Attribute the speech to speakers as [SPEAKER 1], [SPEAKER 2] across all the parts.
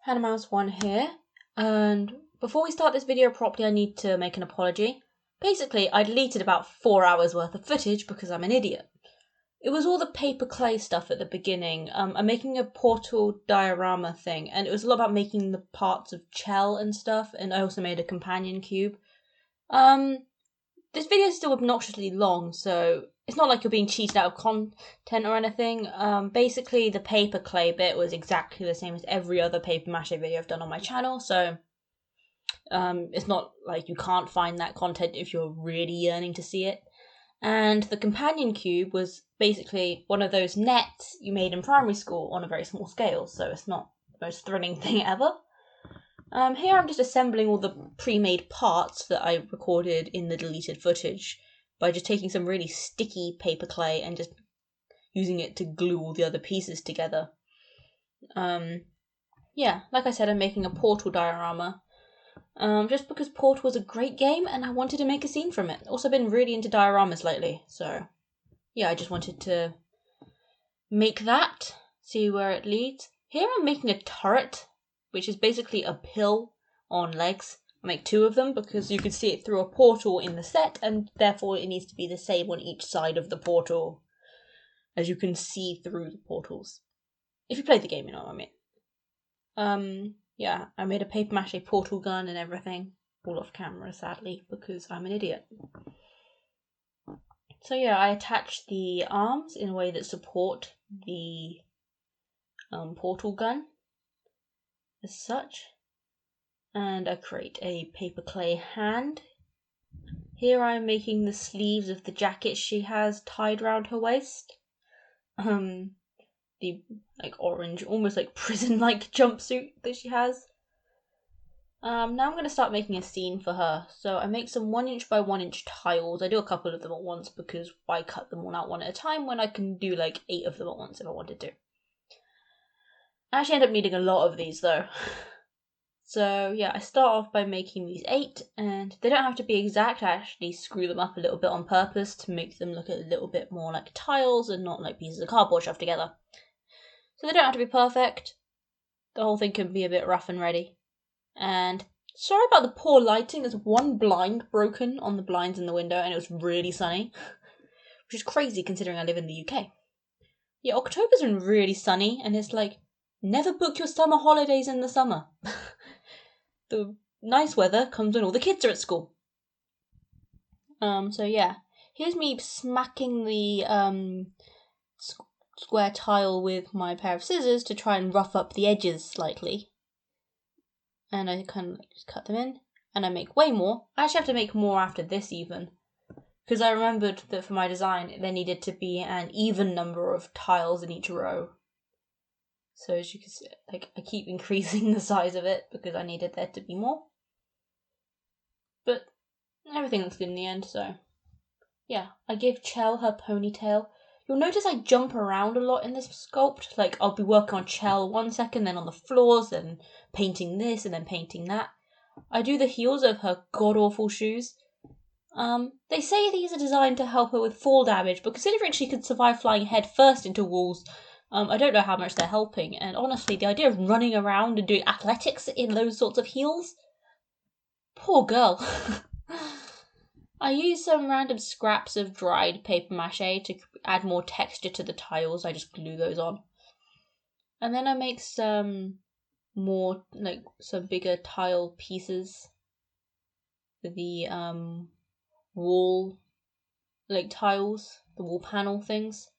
[SPEAKER 1] Hannah Mouse 1 here, and before we start this video properly I need to make an apology. Basically, I deleted about 4 hours worth of footage because I'm an idiot. It was all the paper clay stuff at the beginning. I'm making a portal diorama thing, and it was a lot about making the parts of Chell and stuff, and I also made a companion cube. This video is still obnoxiously long, so it's not like you're being cheated out of content or anything. Basically, the paper clay bit was exactly the same as every other paper mache video I've done on my channel, so it's not like you can't find that content if you're really yearning to see it. And the companion cube was basically one of those nets you made in primary school on a very small scale, so it's not the most thrilling thing ever. Here I'm just assembling all the pre-made parts that I recorded in the deleted footage by just taking some really sticky paper clay and just using it to glue all the other pieces together. Yeah, like I said, I'm making a Portal diorama. Just because Portal was a great game and I wanted to make a scene from it. Also been really into dioramas lately, so yeah, I just wanted to make that, see where it leads. Here I'm making a turret, which is basically a pill on legs. I make 2 of them because you can see it through a portal in the set, and therefore it needs to be the same on each side of the portal, as you can see through the portals. If you play the game, you know what I mean. Yeah, I made a paper mache portal gun and everything, all off camera sadly, because I'm an idiot. So yeah, I attach the arms in a way that support the portal gun, as such, and I create a paper clay hand. Here I'm making the sleeves of the jacket she has tied around her waist. The orange, almost like prison-like jumpsuit that she has. Now I'm going to start making a scene for her. So I make some 1" by 1" tiles. I do a couple of them at once because why cut them all out one at a time when I can do like 8 of them at once if I wanted to. I actually end up needing a lot of these though. So yeah, I start off by making these 8, and they don't have to be exact. I actually screw them up a little bit on purpose to make them look a little bit more like tiles and not like pieces of cardboard shoved together. So they don't have to be perfect. The whole thing can be a bit rough and ready. And sorry about the poor lighting. There's 1 blind broken on the blinds in the window, and it was really sunny, which is crazy considering I live in the UK. Yeah, October's been really sunny, and it's like, never book your summer holidays in the summer. The nice weather comes when all the kids are at school. So yeah, here's me smacking the square tile with my pair of scissors to try and rough up the edges slightly. And I kind of just cut them in, and I make way more. I actually have to make more after this even, because I remembered that for my design there needed to be an even number of tiles in each row. So as you can see, I keep increasing the size of it because I needed there to be more. But everything looks good in the end, so yeah. I gave Chell her ponytail. You'll notice I jump around a lot in this sculpt. Like, I'll be working on Chell 1 second, then on the floors, then painting this, and then painting that. I do the heels of her god-awful shoes. They say these are designed to help her with fall damage, but considering she could survive flying head first into walls, I don't know how much they're helping. And honestly, the idea of running around and doing athletics in those sorts of heels? Poor girl. I use some random scraps of dried paper mache to add more texture to the tiles. I just glue those on. And then I make some more, some bigger tile pieces for the wall, tiles, the wall panel things.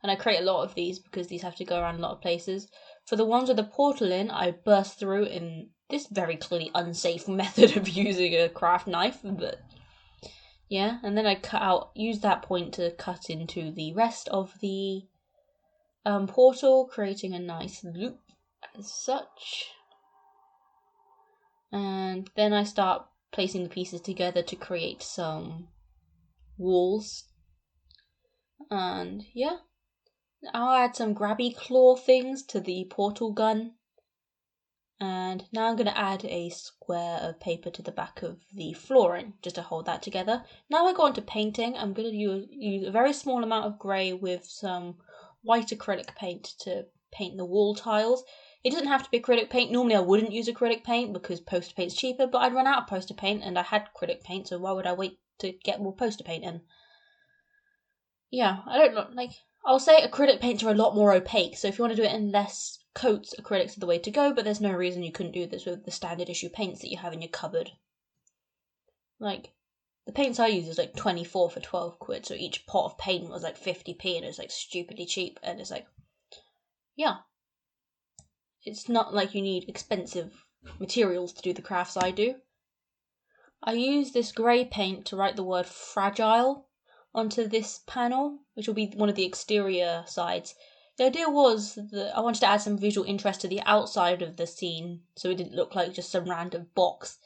[SPEAKER 1] And I create a lot of these because these have to go around a lot of places. For the ones with the portal in, I burst through in this very clearly unsafe method of using a craft knife, but yeah, and then I use that point to cut into the rest of the portal, creating a nice loop as such. And then I start placing the pieces together to create some walls. And yeah, I'll add some grabby claw things to the portal gun. And now I'm going to add a square of paper to the back of the flooring, just to hold that together. Now I go on to painting. I'm going to use a very small amount of grey with some white acrylic paint to paint the wall tiles. It doesn't have to be acrylic paint. Normally I wouldn't use acrylic paint because poster paint's cheaper, but I'd run out of poster paint and I had acrylic paint, so why would I wait to get more poster paint in? Yeah, I don't know, like, I'll say acrylic paints are a lot more opaque, so if you want to do it in less coats, acrylics are the way to go, but there's no reason you couldn't do this with the standard issue paints that you have in your cupboard. Like, the paints I use is like 24 for 12 quid, so each pot of paint was like 50p and it's like stupidly cheap, and it's like, yeah. It's not like you need expensive materials to do the crafts I do. I use this grey paint to write the word fragile onto this panel, which will be one of the exterior sides. The idea was that I wanted to add some visual interest to the outside of the scene, so it didn't look like just some random box.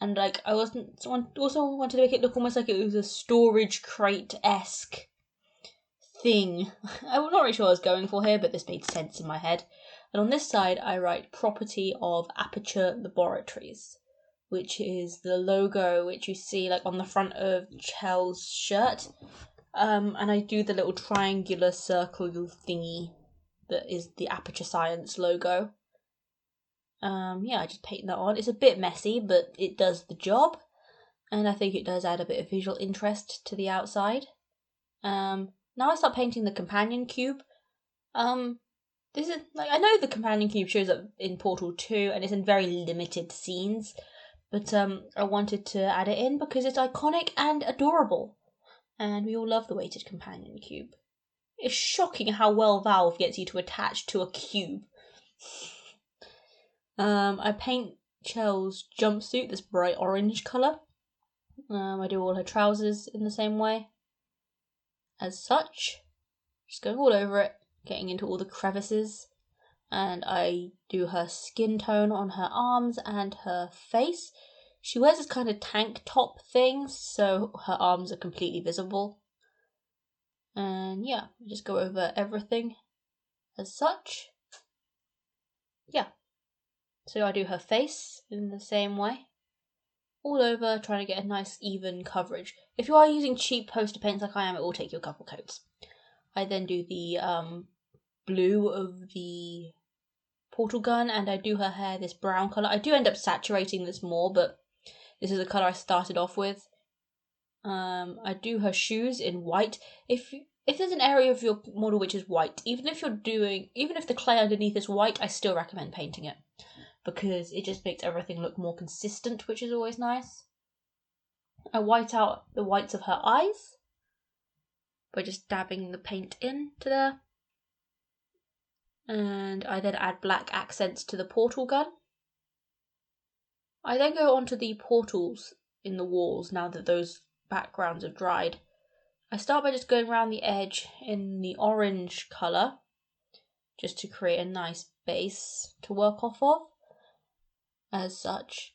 [SPEAKER 1] And like I also wanted to make it look almost like it was a storage crate-esque thing. I'm not really sure what I was going for here, but this made sense in my head. And on this side, I write property of Aperture Laboratories, which is the logo which you see like on the front of Chel's shirt. And I do the little triangular circle thingy that is the Aperture Science logo. Yeah, I just paint that on. It's a bit messy, but it does the job. And I think it does add a bit of visual interest to the outside. Now I start painting the companion cube. This is like, I know the companion cube shows up in Portal 2 and it's in very limited scenes, but I wanted to add it in because it's iconic and adorable. And we all love the weighted companion cube. It's shocking how well Valve gets you to attach to a cube. I paint Chel's jumpsuit this bright orange colour. I do all her trousers in the same way. As such, just going all over it, getting into all the crevices. And I do her skin tone on her arms and her face. She wears this kind of tank top thing, so her arms are completely visible. And yeah, just go over everything as such. Yeah. So I do her face in the same way. All over, trying to get a nice even coverage. If you are using cheap poster paints like I am, it will take you a couple coats. I then do the blue of the portal gun, and I do her hair this brown colour. I do end up saturating this more, but this is the colour I started off with. I do her shoes in white. If there's an area of your model which is white, even if the clay underneath is white, I still recommend painting it, because it just makes everything look more consistent, which is always nice. I white out the whites of her eyes by just dabbing the paint into there. And I then add black accents to the portal gun. I then go onto the portals in the walls now that those backgrounds have dried. I start by just going around the edge in the orange colour, just to create a nice base to work off of. As such,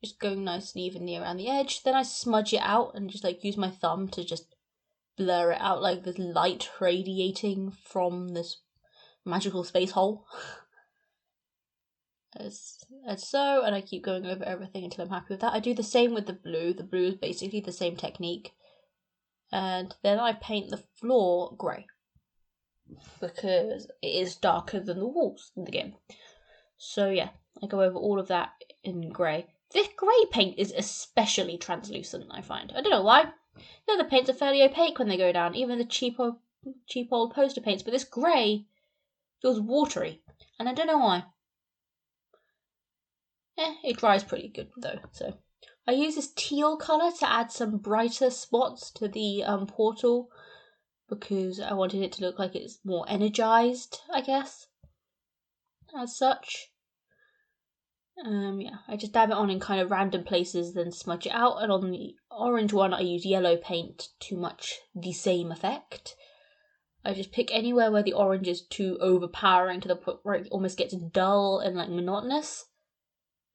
[SPEAKER 1] just going nice and evenly around the edge. Then I smudge it out and just like use my thumb to just blur it out like there's light radiating from this magical space hole. as so, and I keep going over everything until I'm happy with that. I do the same with the blue. The blue is basically the same technique. And then I paint the floor grey, because it is darker than the walls in the game. So yeah, I go over all of that in grey. This grey paint is especially translucent, I find. I don't know why. The other paints are fairly opaque when they go down, even the cheap old poster paints, but this grey feels watery, and I don't know why. It dries pretty good though, so. I use this teal colour to add some brighter spots to the portal, because I wanted it to look like it's more energised, I guess, as such. Yeah, I just dab it on in kind of random places, then smudge it out, and on the orange one I use yellow paint to much the same effect. I just pick anywhere where the orange is too overpowering to the point where it almost gets dull and like monotonous.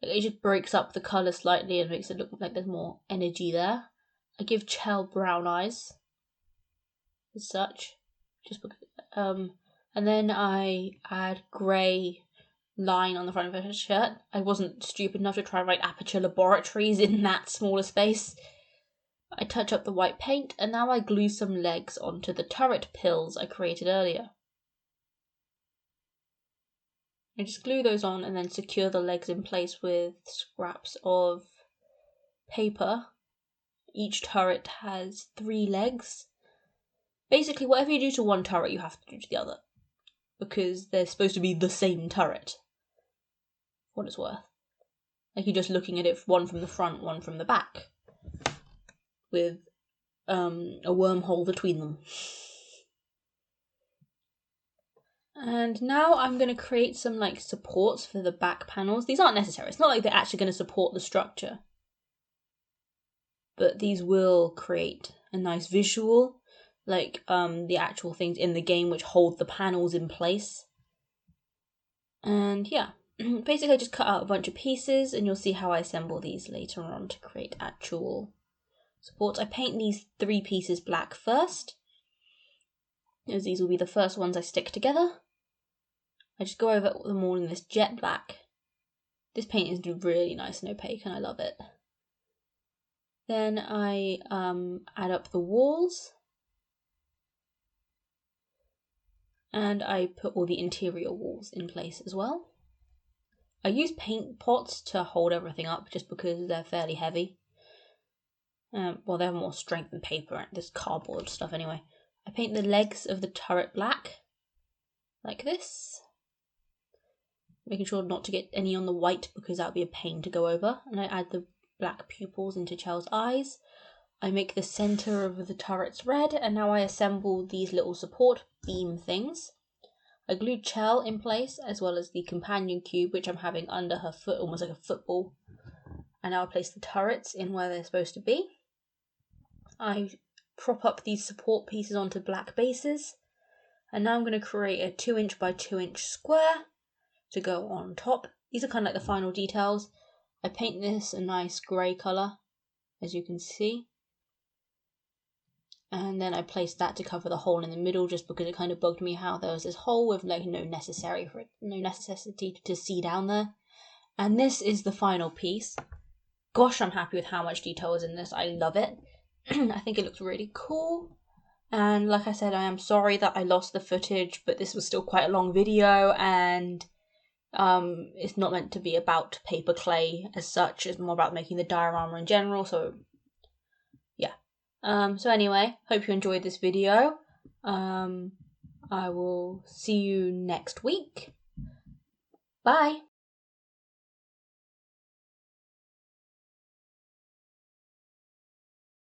[SPEAKER 1] Like, it just breaks up the colour slightly and makes it look like there's more energy there. I give Chel brown eyes, as such, just because, and then I add grey line on the front of her shirt. I wasn't stupid enough to try and write Aperture Laboratories in that smaller space. I touch up the white paint, and now I glue some legs onto the turret pills I created earlier. I just glue those on and then secure the legs in place with scraps of paper. Each turret has 3 legs. Basically, whatever you do to one turret, you have to do to the other, because they're supposed to be the same turret, for what it's worth. Like you're just looking at it, one from the front, one from the back, with a wormhole between them. And now I'm going to create some like supports for the back panels. These aren't necessary. It's not like they're actually going to support the structure, but these will create a nice visual, like the actual things in the game which hold the panels in place. And yeah, basically I just cut out a bunch of pieces, and you'll see how I assemble these later on to create actual supports. I paint these 3 pieces black first, as these will be the first ones I stick together. I just go over them all in this jet black. This paint is really nice and opaque, and I love it. Then I add up the walls, and I put all the interior walls in place as well. I use paint pots to hold everything up just because they're fairly heavy. Well, they have more strength than paper, this cardboard stuff anyway. I paint the legs of the turret black, like this. Making sure not to get any on the white because that would be a pain to go over. And I add the black pupils into Chel's eyes. I make the centre of the turrets red, and now I assemble these little support beam things. I glued Chel in place, as well as the companion cube, which I'm having under her foot, almost like a football. And now I place the turrets in where they're supposed to be. I prop up these support pieces onto black bases. And now I'm going to create a 2" by 2" square to go on top. These are kind of like the final details. I paint this a nice grey colour, as you can see. And then I placed that to cover the hole in the middle, just because it kind of bugged me how there was this hole with like no necessity to see down there. And this is the final piece. Gosh, I'm happy with how much detail is in this. I love it. I think it looks really cool. And like I said, I am sorry that I lost the footage, but this was still quite a long video, and it's not meant to be about paper clay as such. It's more about making the diorama in general. So yeah. So anyway, hope you enjoyed this video. I will see you next week. Bye.